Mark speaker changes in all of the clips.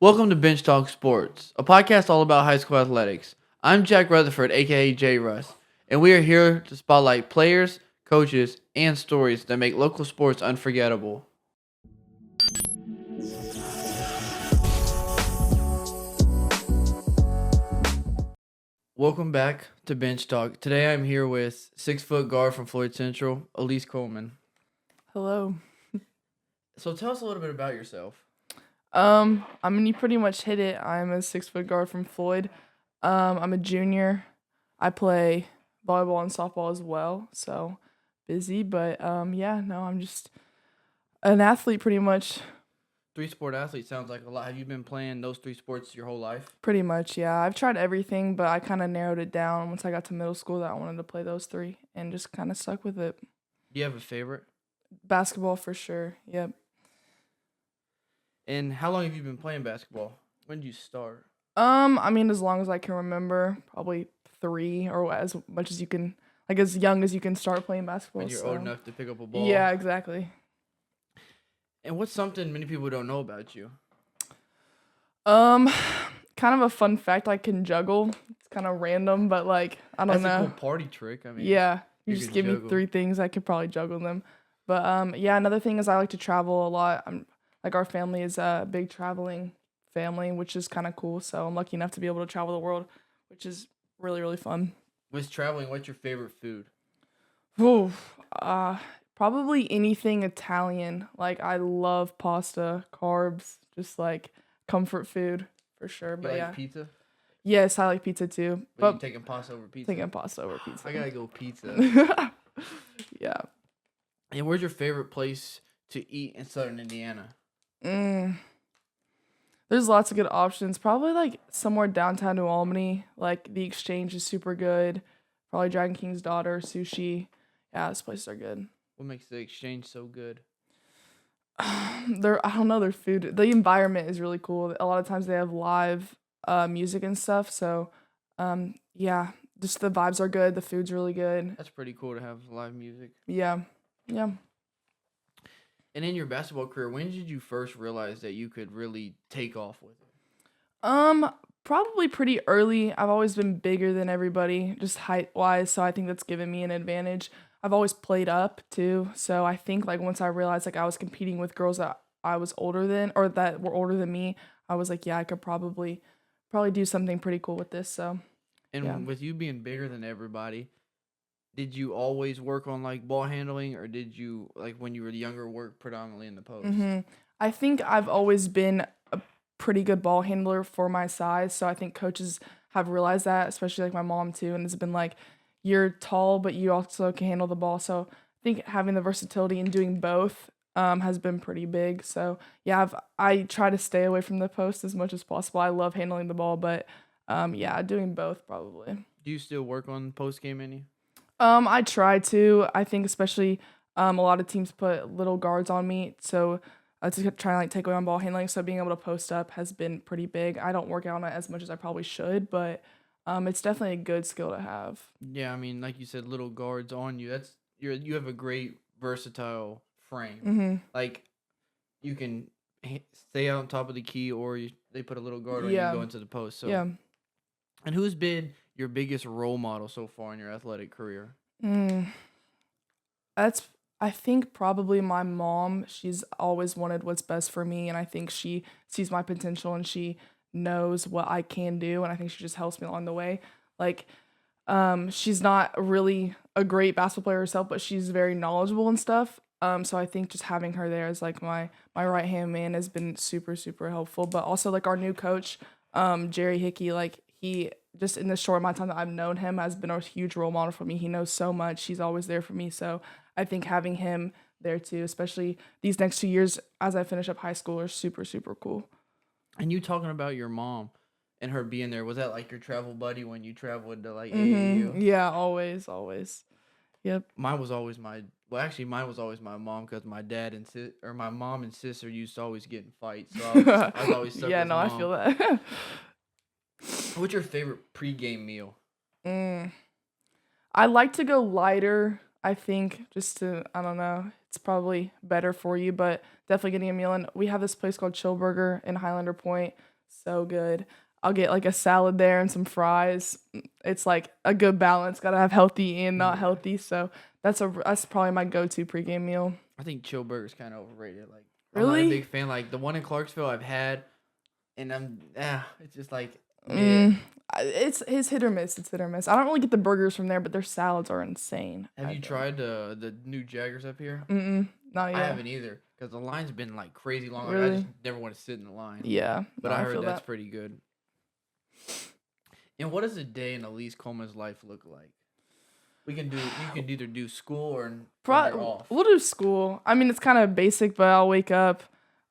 Speaker 1: Welcome to Bench Talk Sports, a podcast all about high school athletics. I'm Jack Rutherford, aka J Russ, and we are here to spotlight players, coaches, and stories that make local sports unforgettable. Welcome back to Bench Talk. Today I'm here with 6-foot guard from Floyd Central, Elise Coleman.
Speaker 2: Hello.
Speaker 1: So tell us a little bit about yourself.
Speaker 2: You pretty much hit it. I'm a 6-foot guard from Floyd. I'm a junior. I play volleyball and softball as well, so busy. But I'm just an athlete pretty much.
Speaker 1: 3-sport athlete sounds like a lot. Have you been playing those 3 sports your whole life?
Speaker 2: Pretty much, yeah. I've tried everything, but I kind of narrowed it down once I got to middle school that I wanted to play those 3 and just kind of stuck with it.
Speaker 1: Do you have a favorite?
Speaker 2: Basketball for sure. Yep.
Speaker 1: And how long have you been playing basketball? When did you start?
Speaker 2: As long as I can remember, probably 3 or as much as you can, like as young as you can start playing basketball.
Speaker 1: When you're old enough to pick up a ball.
Speaker 2: Yeah, exactly.
Speaker 1: And what's something many people don't know about you?
Speaker 2: Kind of a fun fact, I can juggle. It's kind of random, but I don't know.
Speaker 1: That's a cool party trick.
Speaker 2: Yeah, you just give me 3 things, I could probably juggle them. But another thing is I like to travel a lot. Our family is a big traveling family, which is kind of cool. So I'm lucky enough to be able to travel the world, which is really, really fun.
Speaker 1: With traveling, what's your favorite food?
Speaker 2: Ooh, probably anything Italian. I love pasta, carbs, just comfort food for sure. But
Speaker 1: you like pizza?
Speaker 2: Yes, I like pizza too.
Speaker 1: But you taking pasta over pizza?
Speaker 2: Taking pasta over pizza.
Speaker 1: I gotta go pizza.
Speaker 2: Yeah.
Speaker 1: And where's your favorite place to eat in Southern Indiana?
Speaker 2: There's lots of good options. Probably somewhere downtown New Albany. The Exchange is super good. Probably Dragon King's Daughter, sushi. Yeah, those places are good.
Speaker 1: What makes the Exchange so good?
Speaker 2: I don't know, their food. The environment is really cool. A lot of times they have live music and stuff. So, just the vibes are good. The food's really good.
Speaker 1: That's pretty cool to have live music.
Speaker 2: Yeah.
Speaker 1: And in your basketball career, when did you first realize that you could really take off with it?
Speaker 2: Probably pretty early. I've always been bigger than everybody, just height-wise, so I think that's given me an advantage. I've always played up too, so I think once I realized I was competing with girls that I was older than or that were older than me, I was I could probably do something pretty cool with this. So,
Speaker 1: with you being bigger than everybody, did you always work on ball handling, or did you when you were younger work predominantly in the post?
Speaker 2: I think I've always been a pretty good ball handler for my size, so I think coaches have realized that, especially my mom too, and it's been you're tall, but you also can handle the ball. So I think having the versatility and doing both has been pretty big. So yeah, I try to stay away from the post as much as possible. I love handling the ball, but doing both probably.
Speaker 1: Do you still work on post game any?
Speaker 2: I try to. I think especially a lot of teams put little guards on me, so to try and take away on ball handling. So being able to post up has been pretty big. I don't work out on it as much as I probably should, but it's definitely a good skill to have.
Speaker 1: Yeah, like you said, little guards on you. You have a great versatile frame.
Speaker 2: Mm-hmm.
Speaker 1: You can stay out on top of the key, or they put a little guard on you and go into the post. So
Speaker 2: yeah.
Speaker 1: And who's been your biggest role model so far in your athletic career?
Speaker 2: That's, I think, probably my mom. She's always wanted what's best for me, and I think she sees my potential and she knows what I can do, and I think she just helps me along the way. She's not really a great basketball player herself, but she's very knowledgeable and stuff. So I think just having her there as my right hand man has been super, super helpful. But also our new coach, Jerry Hickey, he just in the short amount of time that I've known him has been a huge role model for me. He knows so much. He's always there for me. So I think having him there too, especially these next 2 years as I finish up high school, are super, super cool.
Speaker 1: And you talking about your mom and her being there, was that your travel buddy when you traveled to AAU?
Speaker 2: Yeah, always. Yep.
Speaker 1: Mine was always my mom, because my dad and my mom and sister used to always get in fights. So I was always stuck with mom.
Speaker 2: I feel that.
Speaker 1: What's your favorite pregame meal?
Speaker 2: I like to go lighter, I think, just to, I don't know, it's probably better for you, but definitely getting a meal. And we have this place called Chill Burger in Highlander Point. So good. I'll get like a salad there and some fries. It's like a good balance. Gotta have healthy and not
Speaker 1: Yeah.
Speaker 2: healthy. So that's probably my go-to pregame meal.
Speaker 1: I think Chill Burger's kind of overrated. Like, I'm not a
Speaker 2: Really?
Speaker 1: big fan. Like the one in Clarksville I've had, and it's just like mid.
Speaker 2: Mm, it's hit or miss. It's hit or miss. I don't really get the burgers from there, but their salads are insane.
Speaker 1: Have
Speaker 2: I
Speaker 1: you
Speaker 2: think.
Speaker 1: tried the new Jaggers up here?
Speaker 2: Not
Speaker 1: I
Speaker 2: yet.
Speaker 1: haven't either because the line's been like crazy long. Like I
Speaker 2: Really?
Speaker 1: just never want to sit in the line.
Speaker 2: Yeah.
Speaker 1: But
Speaker 2: No,
Speaker 1: I
Speaker 2: I
Speaker 1: heard
Speaker 2: feel
Speaker 1: that's
Speaker 2: that.
Speaker 1: pretty good. And what does a day in Elise Coleman's life look like? You can either do school or when you're off.
Speaker 2: We'll do school. I mean, it's kind of basic, but I'll wake up.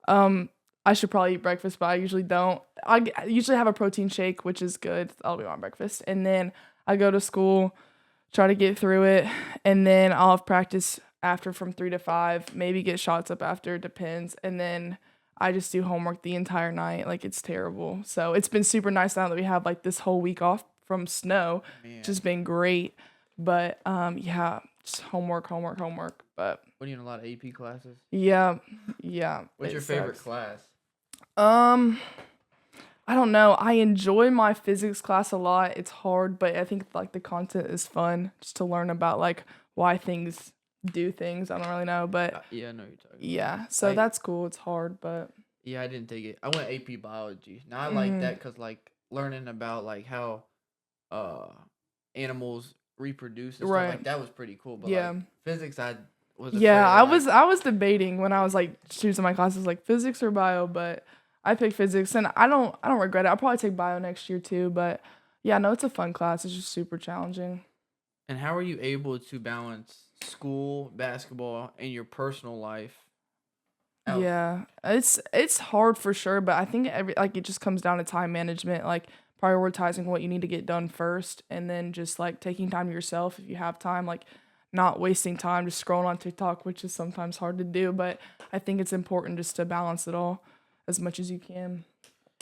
Speaker 2: I should probably eat breakfast, but I usually don't. I usually have a protein shake, which is good. I'll be on breakfast, and then I go to school, try to get through it, and then I'll have practice after from 3 to 5. Maybe get shots up after, depends, and then I just do homework the entire night. Like it's terrible. So it's been super nice now that we have like this whole week off from snow.
Speaker 1: Man,
Speaker 2: Just been great. But yeah, just homework, homework, homework. But
Speaker 1: what are you in a lot of AP classes?
Speaker 2: yeah,
Speaker 1: What's your
Speaker 2: it
Speaker 1: favorite
Speaker 2: sucks.
Speaker 1: class?
Speaker 2: Um, I don't know. I enjoy my physics class a lot. It's hard, but I think like the content is fun just to learn about like why things do things. I don't really know, but
Speaker 1: Yeah, I know you're talking.
Speaker 2: yeah. So
Speaker 1: I,
Speaker 2: that's cool. It's hard, but
Speaker 1: yeah, I didn't take it. I went AP biology. Now I like
Speaker 2: mhm.
Speaker 1: that because like learning about like how uh animals reproduce and stuff
Speaker 2: Right.
Speaker 1: like that was pretty cool. But
Speaker 2: Yeah.
Speaker 1: like physics, I was afraid
Speaker 2: Yeah,
Speaker 1: of like
Speaker 2: I was debating when I was like choosing my classes like physics or bio, but I picked physics and I don't regret it. I'll probably take bio next year too, but yeah, no, it's a fun class. It's just super challenging.
Speaker 1: And how are you able to balance school, basketball, and your personal life? Out.
Speaker 2: Yeah. It's hard for sure, but I think every like it just comes down to time management, like prioritizing what you need to get done first and then just like taking time to yourself if you have time, like not wasting time just scrolling on TikTok, which is sometimes hard to do, but I think it's important just to balance it all as much as you can.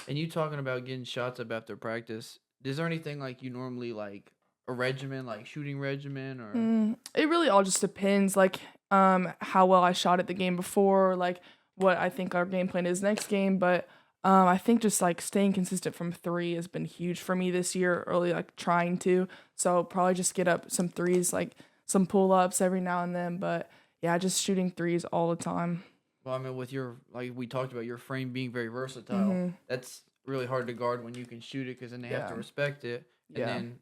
Speaker 1: And you talking about getting shots up after practice? Is there anything like you normally like a regimen, like shooting regimen, or
Speaker 2: It really all just depends, like how well I shot at the game before, like what I think our game plan is next game. But I think just like staying consistent from three has been huge for me this year. Early like trying to, so probably just get up some threes, like some pull ups every now and then. But yeah, just shooting threes all the time.
Speaker 1: well, I mean, with your like we talked about your frame being very versatile,
Speaker 2: hmm
Speaker 1: that's really hard to guard when you can shoot it because then they have to
Speaker 2: Yeah,
Speaker 1: respect it, and
Speaker 2: yeah.
Speaker 1: then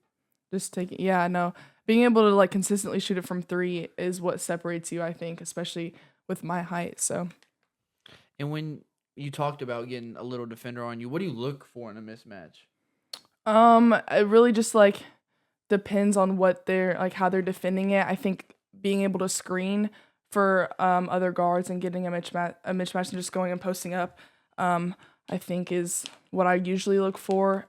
Speaker 2: Just taking, yeah, no. Being able to like consistently shoot it from three is what separates you, I think, especially with my height. So,
Speaker 1: and when you talked about getting a little defender on you, what do you look for in a mismatch?
Speaker 2: it really just like depends on what they're like how they're defending it. I think being able to screen for other guards and getting a mismatch and just going and posting up, I think is what I usually look for.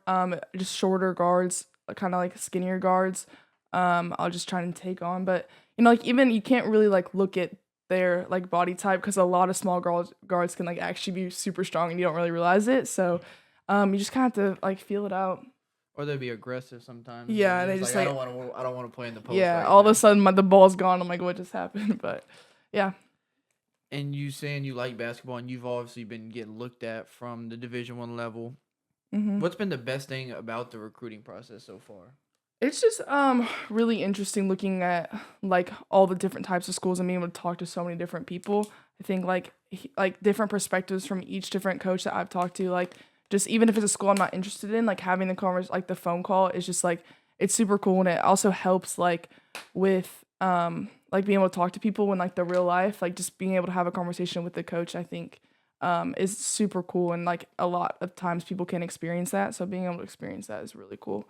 Speaker 2: Just shorter guards, kind of like skinnier guards. I'll just try and take on, but like even you can't really like look at their like body type because a lot of small guards can like actually be super strong and you don't really realize it. So, you just kind of have to like feel it out.
Speaker 1: Or they'd be aggressive sometimes. And
Speaker 2: Yeah,
Speaker 1: you're
Speaker 2: they
Speaker 1: just
Speaker 2: just
Speaker 1: like,
Speaker 2: like
Speaker 1: I don't want to play in the post
Speaker 2: yeah.
Speaker 1: right
Speaker 2: All of a
Speaker 1: now.
Speaker 2: sudden, the ball's gone. I'm like, what just happened? But yeah.
Speaker 1: And you saying you like basketball, and you've obviously been getting looked at from the Division 1 level.
Speaker 2: hmm
Speaker 1: What's been the best thing about the recruiting process so far?
Speaker 2: It's just really interesting looking at like all the different types of schools and being able to talk to so many different people. I think like like different perspectives from each different coach that I've talked to. Like just even if it's a school I'm not interested in, like having the like the phone call is just like it's super cool and it also helps like with like being able to talk to people when like the real life like just being able to have a conversation with the coach. I think is super cool and like a lot of times people can't experience that. So being able to experience that is really cool.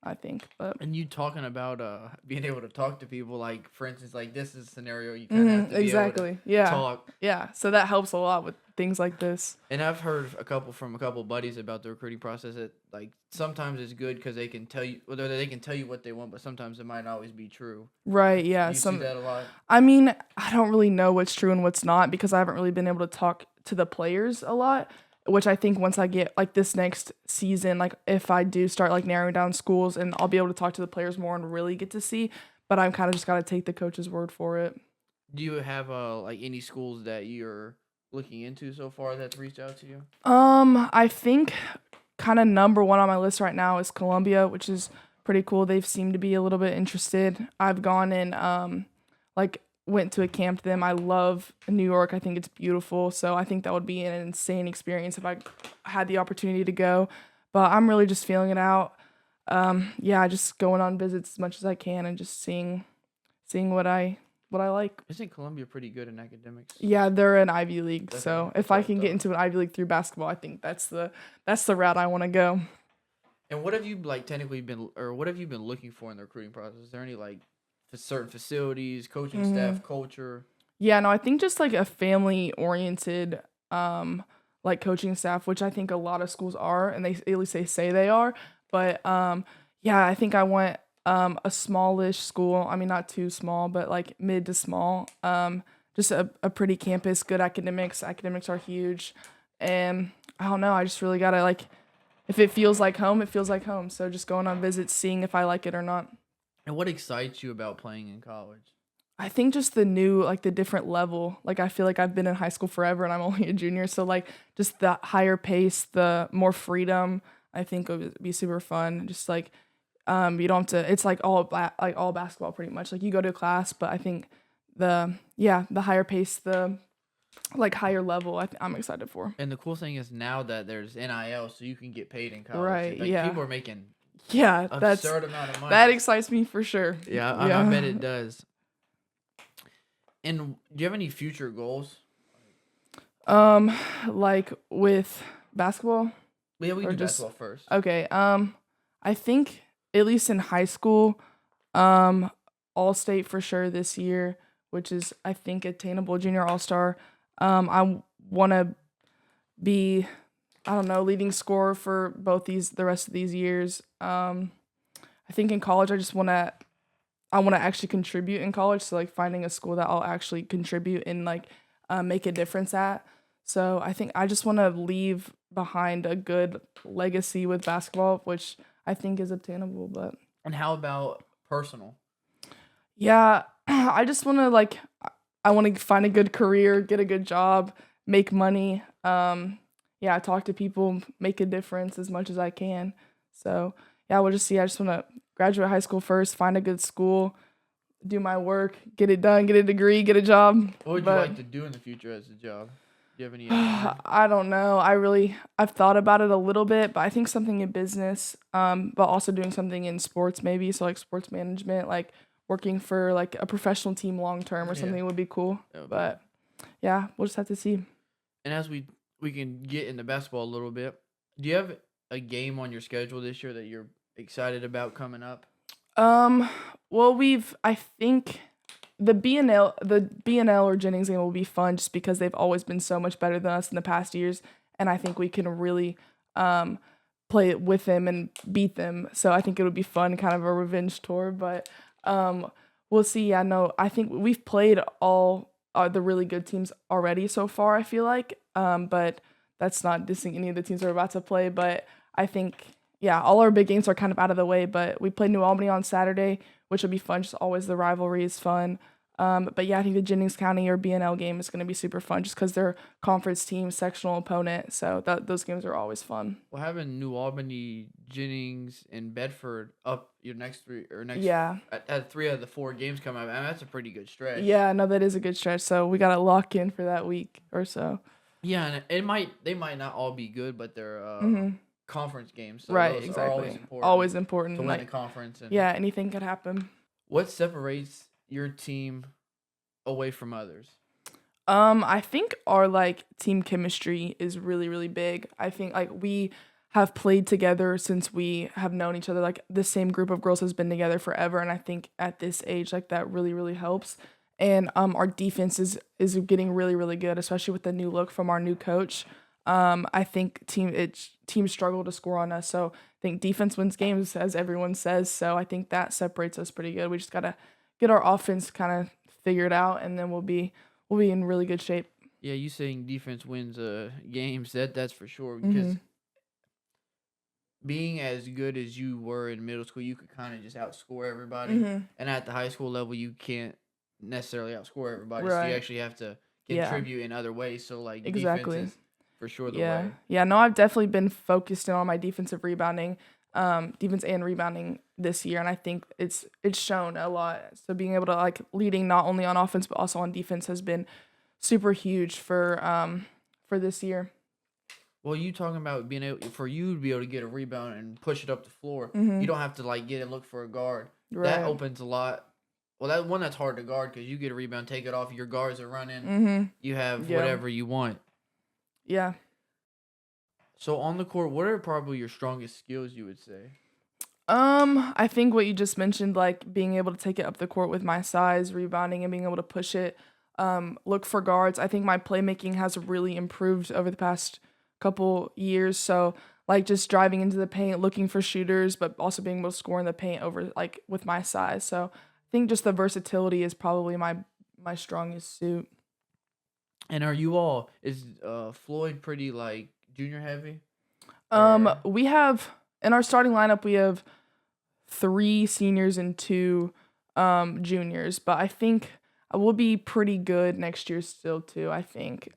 Speaker 2: I think, but
Speaker 1: And you talking about being able to talk to people, like for instance, like this is a scenario you kind of have to be able to
Speaker 2: exactly, yeah,
Speaker 1: talk.
Speaker 2: yeah. So that helps a lot with things like this.
Speaker 1: And I've heard from a couple buddies about the recruiting process that like sometimes it's good because they can tell you whether they can tell you what they want, but sometimes it might not always be true.
Speaker 2: Right?
Speaker 1: Do
Speaker 2: Yeah.
Speaker 1: you see that a lot?
Speaker 2: I mean, I don't really know what's true and what's not because I haven't really been able to talk to the players a lot. Which I think once I get like this next season, like if I do start like narrowing down schools and I'll be able to talk to the players more and really get to see. But I'm kind of just gotta take the coach's word for it.
Speaker 1: Do you have like any schools that you're looking into so far that's reached out to you?
Speaker 2: I think kind of number one on my list right now is Columbia, which is pretty cool. They've seemed to be a little bit interested. I've gone and like went to a camp to them. I love New York. I think it's beautiful. So I think that would be an insane experience if I had the opportunity to go. But I'm really just feeling it out. Yeah, just going on visits as much as I can and just seeing what I like.
Speaker 1: Isn't Columbia pretty good in academics?
Speaker 2: Yeah, they're an Ivy League.
Speaker 1: That's
Speaker 2: So
Speaker 1: what
Speaker 2: if I can get into an Ivy League through basketball, I think that's the route I want to go.
Speaker 1: And what have you like technically been, or what have you been looking for in the recruiting process? Is there any like certain facilities, coaching staff, culture?
Speaker 2: Yeah, no, I think just like a family oriented like coaching staff, which I think a lot of schools are, and they at least they say they are. But yeah, I think I want a smallish school. I mean, not too small, but like mid to small. Just a pretty campus, good academics. Academics are huge. And I don't know, I just really gotta like, if it feels like home, it feels like home. So just going on visits, seeing if I like it or not.
Speaker 1: And what excites you about playing in college?
Speaker 2: I think just the new, like the different level. Like I feel like I've been in high school forever and I'm only a junior. So like just the higher pace, the more freedom, I think would be super fun. Just like you don't have to. It's like all basketball pretty much. Like you go to class, but I think the higher pace, the like higher level, I'm excited for.
Speaker 1: And the cool thing is now that there's NIL, so you can get paid in college.
Speaker 2: Right,
Speaker 1: Like,
Speaker 2: yeah.
Speaker 1: people are making
Speaker 2: Absurd
Speaker 1: amount of money.
Speaker 2: that excites me for sure.
Speaker 1: Yeah, I bet it does. And do you have any future goals?
Speaker 2: Like with basketball.
Speaker 1: Yeah, we
Speaker 2: Or
Speaker 1: can do
Speaker 2: just-
Speaker 1: basketball first.
Speaker 2: Okay. I think at least in high school, all state for sure this year, which is I think attainable. Junior all-star. I want to be, I don't know, leading scorer for the rest of these years. I think in college I want to actually contribute in college. So like finding a school that I'll actually contribute and like make a difference at. So I think I just want to leave behind a good legacy with basketball, which I think is obtainable. But
Speaker 1: And how about personal?
Speaker 2: yeah, I just want to I want to find a good career, get a good job, make money. Yeah, talk to people, make a difference as much as I can. So yeah, we'll just see. I just want to graduate high school first, find a good school, do my work, get it done, get a degree, get a job.
Speaker 1: What would you like to do in the future as a job? Do you have any idea?
Speaker 2: I don't know. I've thought about it a little bit, but I think something in business, but also doing something in sports maybe. So like sports management, like working for like a professional team long term or something would be cool. But yeah, we'll just have to see.
Speaker 1: And as we can get into basketball a little bit, do you have a game on your schedule this year that you're excited about coming up?
Speaker 2: Well, I think the BNL or Jennings game will be fun just because they've always been so much better than us in the past years, and I think we can really play it with them and beat them. So I think it would be fun, kind of a revenge tour. But we'll see. Yeah, no, I think we've played all the really good teams already so far. I feel like, but that's not dissing any of the teams we're about to play. But I think, yeah, all our big games are kind of out of the way. But we played New Albany on Saturday, which will be fun. Just always the rivalry is fun. But yeah, I think the Jennings County or BNL game is going to be super fun just because they're conference team, sectional opponent. So those games are always fun.
Speaker 1: Well, having New Albany, Jennings, and Bedford up your next at 3 out of the 4 games coming up, I mean, that's a pretty good stretch.
Speaker 2: Yeah, no, that is a good stretch. So we got to lock in for that week or so.
Speaker 1: Yeah, and they might not all be good, but they're conference games. So
Speaker 2: right,
Speaker 1: those
Speaker 2: exactly.
Speaker 1: are always important.
Speaker 2: Always important
Speaker 1: to win the conference. And
Speaker 2: yeah, anything could happen.
Speaker 1: What separates your team away from others?
Speaker 2: I think our team chemistry is really, really big. I think we have played together since we have known each other. Like the same group of girls has been together forever, and I think at this age, that really, really helps. And our defense is getting really, really good, especially with the new look from our new coach. I think teams struggle to score on us, so I think defense wins games, as everyone says. So I think that separates us pretty good. We just gotta get our offense kind of figured out, and then we'll be in really good shape.
Speaker 1: Yeah, you saying defense wins games, that's for sure, because being as good as you were in middle school, you could kind of just outscore everybody, and at the high school level, you can't necessarily outscore everybody, so you actually have to contribute in other ways. So
Speaker 2: exactly.
Speaker 1: defense for sure the
Speaker 2: Yeah.
Speaker 1: way.
Speaker 2: Yeah, no, I've definitely been focused in on my defensive rebounding, defense and rebounding this year, and I think it's shown a lot. So being able to like leading not only on offense but also on defense has been super huge for this year.
Speaker 1: Well, you talking about being able for you to be able to get a rebound and push it up the floor. You
Speaker 2: Mhm.
Speaker 1: don't have to like get and look for a guard. That
Speaker 2: Right.
Speaker 1: opens a lot. Well, that one that's hard to guard because you get a rebound, take it off. Your guards are running.
Speaker 2: Mhm.
Speaker 1: You have
Speaker 2: Yeah.
Speaker 1: whatever you want.
Speaker 2: Yeah.
Speaker 1: So on the court, what are probably your strongest skills? You would say.
Speaker 2: I think what you just mentioned, like being able to take it up the court with my size, rebounding, and being able to push it, look for guards. I think my playmaking has really improved over the past couple years. So, like just driving into the paint, looking for shooters, but also being able to score in the paint over like with my size. So, I think just the versatility is probably my strongest suit.
Speaker 1: And are you all is Floyd pretty like junior heavy? Or
Speaker 2: We have in our starting lineup we have 3 seniors and 2 juniors, but I think I will be pretty good next year still too. I think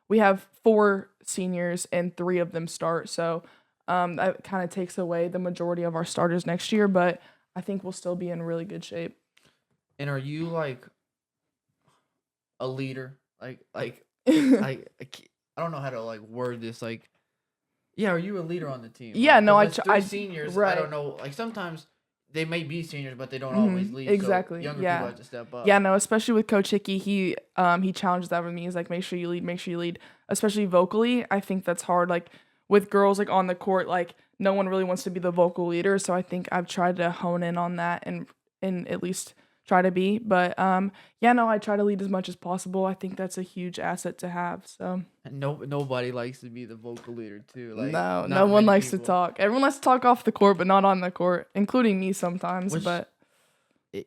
Speaker 2: we have 4 seniors and 3 of them start, so that kind of takes away the majority of our starters next year. But I think we'll still be in really good shape.
Speaker 1: and are you like a leader? I don't know how to like word this. Like, yeah, are you a leader on the team?
Speaker 2: Yeah,
Speaker 1: Like,
Speaker 2: no,
Speaker 1: 'cause
Speaker 2: I
Speaker 1: with
Speaker 2: tr-
Speaker 1: three
Speaker 2: I
Speaker 1: seniors, I
Speaker 2: right.
Speaker 1: don't know. Like sometimes they may be seniors, but they don't always lead.
Speaker 2: Exactly.
Speaker 1: So younger people
Speaker 2: Yeah.
Speaker 1: have to step up.
Speaker 2: Yeah, no, especially with Coach Hickey, he challenges that with me. He's like, make sure you lead, make sure you lead, especially vocally. I think that's hard. Like with girls like on the court, like no one really wants to be the vocal leader. So I think I've tried to hone in on that and at least try to be. But yeah, no, I try to lead as much as possible. I think that's a huge asset to have. So
Speaker 1: And nobody likes to be the vocal leader too. Like
Speaker 2: no, no
Speaker 1: not
Speaker 2: one
Speaker 1: many
Speaker 2: likes to
Speaker 1: people.
Speaker 2: talk. Everyone likes to talk off the court, but not on the court, including me sometimes.
Speaker 1: Which
Speaker 2: But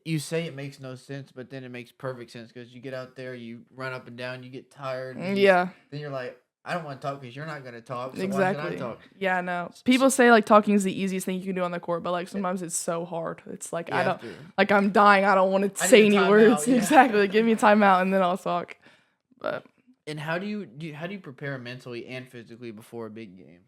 Speaker 1: you say it makes no sense, but then it makes perfect sense because you get out there, you run up and down, you get tired, and
Speaker 2: yeah.
Speaker 1: then you're like, I don't want to talk because you're not gonna talk. So why should I
Speaker 2: Exactly.
Speaker 1: talk?
Speaker 2: Yeah, no. People say like talking is the easiest thing you can do on the court, but like sometimes it's so hard. It's like
Speaker 1: You
Speaker 2: I
Speaker 1: have
Speaker 2: don't
Speaker 1: to.
Speaker 2: like I'm dying. I don't want to
Speaker 1: I
Speaker 2: say
Speaker 1: need a
Speaker 2: any
Speaker 1: timeout,
Speaker 2: words.
Speaker 1: yeah.
Speaker 2: Exactly. Give me a timeout and then I'll talk. But
Speaker 1: And how do you prepare mentally and physically before a big game?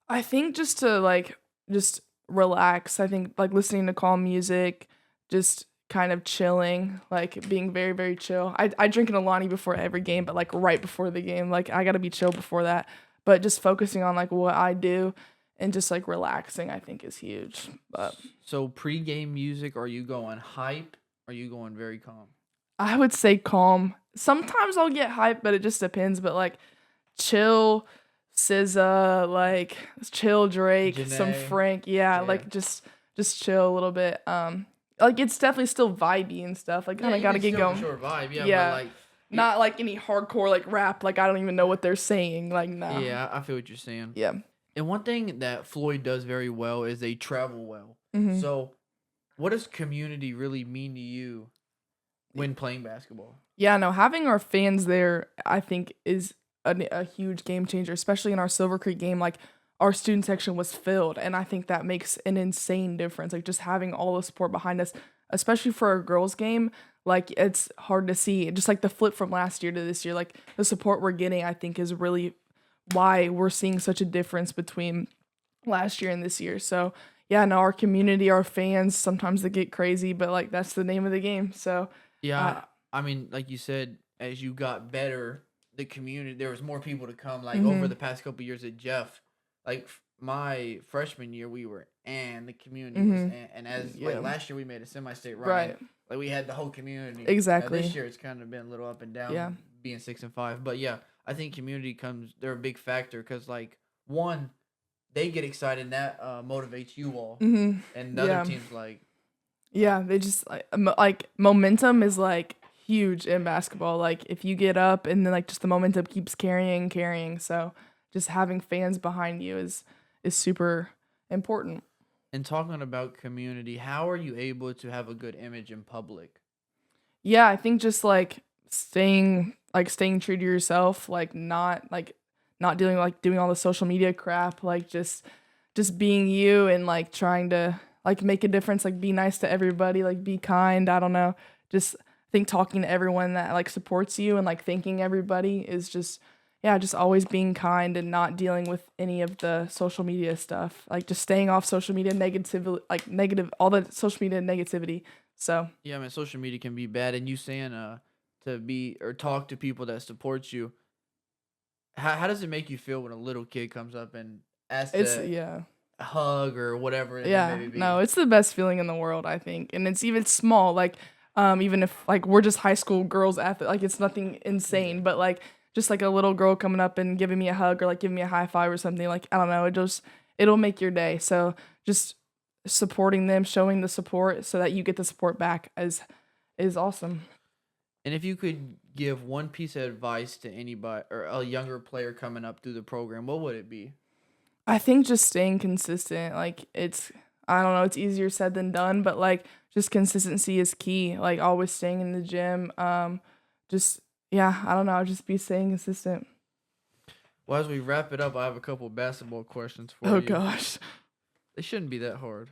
Speaker 2: I think just to like just relax. I think like listening to calm music, just kind of chilling, like being very, very chill. I drink an Alani before every game, but like right before the game. Like I gotta be chill before that. But just focusing on like what I do and just like relaxing, I think is huge. But
Speaker 1: So pre-game music, are you going hype? Or are you going very calm?
Speaker 2: I would say calm. Sometimes I'll get hyped, but it just depends. But like chill, SZA, like chill Drake, some
Speaker 1: Janae.
Speaker 2: Frank, yeah,
Speaker 1: Yeah.
Speaker 2: like just chill a little bit. Like it's definitely still vibey and stuff. Like kind of gotta get going.
Speaker 1: Short vibe, yeah.
Speaker 2: Yeah.
Speaker 1: But like,
Speaker 2: Not like any hardcore like rap. Like I don't even know what they're saying. Like no.
Speaker 1: yeah, I feel what you're saying.
Speaker 2: Yeah.
Speaker 1: And one thing that Floyd does very well is they travel well.
Speaker 2: Mhm.
Speaker 1: So, what does community really mean to you when playing basketball?
Speaker 2: Yeah, no, having our fans there, I think, is a huge game changer, especially in our Silver Creek game. Like, our student section was filled, and I think that makes an insane difference. Like, just having all the support behind us, especially for a girls' game, like, it's hard to see. Just like the flip from last year to this year, like, the support we're getting, I think, is really why we're seeing such a difference between last year and this year. So, yeah, no, our community, our fans, sometimes they get crazy, but, like, that's the name of the game. So,
Speaker 1: Yeah, I mean, like you said, as you got better, the community there was more people to come. Like over
Speaker 2: mhm.
Speaker 1: the past couple years at Jeff, like my freshman year, we were and the community was
Speaker 2: Mhm.
Speaker 1: and as
Speaker 2: Yeah.
Speaker 1: like last year we made a semi-state run.
Speaker 2: Right.
Speaker 1: Like we had the whole community. Now,
Speaker 2: Exactly.
Speaker 1: this year it's kind of been a little up and down,
Speaker 2: Yeah.
Speaker 1: being 6 and 5. But yeah, I think community comes. They're a big factor because like one, they get excited and that motivates you all,
Speaker 2: Mhm.
Speaker 1: and the other
Speaker 2: Yeah.
Speaker 1: teams like
Speaker 2: Yeah, they just like momentum is like huge in basketball. Like if you get up and then like just the momentum keeps carrying. So just having fans behind you is super important.
Speaker 1: and talking about community. How are you able to have a good image in public?
Speaker 2: Yeah, I think just like staying true to yourself, like not dealing like doing all the social media crap, like just being you and like trying to like make a difference, like be nice to everybody, like be kind. I don't know. Just I think talking to everyone that like supports you and like thanking everybody is just yeah, just always being kind and not dealing with any of the social media stuff. Like just staying off social media negativity, like negative, all the social media negativity. So
Speaker 1: Yeah, man, social media can be bad, and you saying to be or talk to people that support you. How does it make you feel when a little kid comes up and asks
Speaker 2: it's
Speaker 1: to
Speaker 2: yeah.
Speaker 1: hug or whatever it
Speaker 2: Yeah,
Speaker 1: may
Speaker 2: no,
Speaker 1: be?
Speaker 2: it's the best feeling in the world, I think. And it's even small, like even if like we're just high school girls athlete, like it's nothing
Speaker 1: Yeah.
Speaker 2: insane, but like just like a little girl coming up and giving me a hug or like giving me a high five or something, like I don't know, it'll make your day. So just supporting them, showing the support so that you get the support back is awesome.
Speaker 1: And if you could give one piece of advice to anybody or a younger player coming up through the program, what would it be?
Speaker 2: I think just staying consistent, like it's I don't know, it's easier said than done, but like just consistency is key. Like always staying in the gym. Just yeah, I don't know, just be staying consistent.
Speaker 1: Well, as we wrap it up, I have a couple basketball questions for
Speaker 2: Oh
Speaker 1: you.
Speaker 2: gosh.
Speaker 1: They shouldn't be that hard.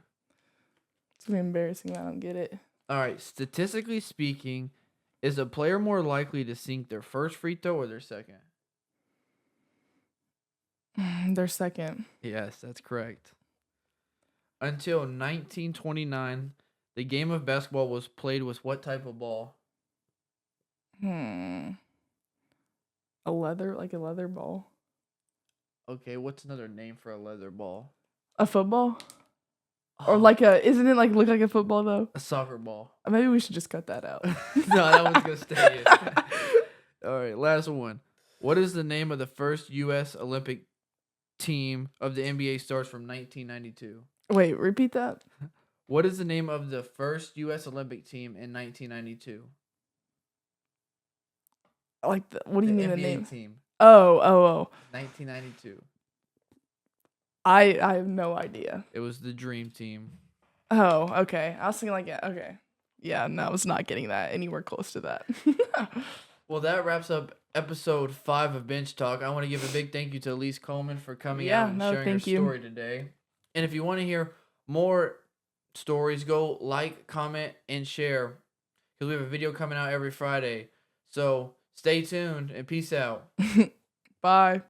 Speaker 2: It's gonna be embarrassing. I don't get it.
Speaker 1: All right, statistically speaking, is a player more likely to sink their first free throw or their second?
Speaker 2: They're second.
Speaker 1: Yes, that's correct. Until 1929, the game of basketball was played with what type of ball?
Speaker 2: Hmm. Like a leather ball.
Speaker 1: Okay, what's another name for a leather ball?
Speaker 2: A football? Or
Speaker 1: Oh,
Speaker 2: like isn't it like look like a football though?
Speaker 1: a soccer ball.
Speaker 2: Maybe we should just cut that out.
Speaker 1: No, that one's gonna stay in. All right, last one. What is the name of the first U.S. Olympic team of the NBA starts from 1992?
Speaker 2: Wait, repeat that.
Speaker 1: What is the name of the first U.S. Olympic team in 1992?
Speaker 2: Like what do
Speaker 1: The
Speaker 2: you mean the
Speaker 1: NBA
Speaker 2: name?
Speaker 1: team,
Speaker 2: Oh.
Speaker 1: 1992.
Speaker 2: I have no idea.
Speaker 1: It was the Dream Team.
Speaker 2: Oh, okay. I was thinking like, yeah, okay. Yeah, no, I was not getting that anywhere close to that.
Speaker 1: Well, that wraps up episode 5 of Bench Talk. I want to give a big thank you to Elise Coleman for coming
Speaker 2: Yeah,
Speaker 1: out and
Speaker 2: no,
Speaker 1: sharing her
Speaker 2: thank you.
Speaker 1: story today. And if you want to hear more stories, go like, comment, and share because we have a video coming out every Friday. So stay tuned and peace out.
Speaker 2: Bye.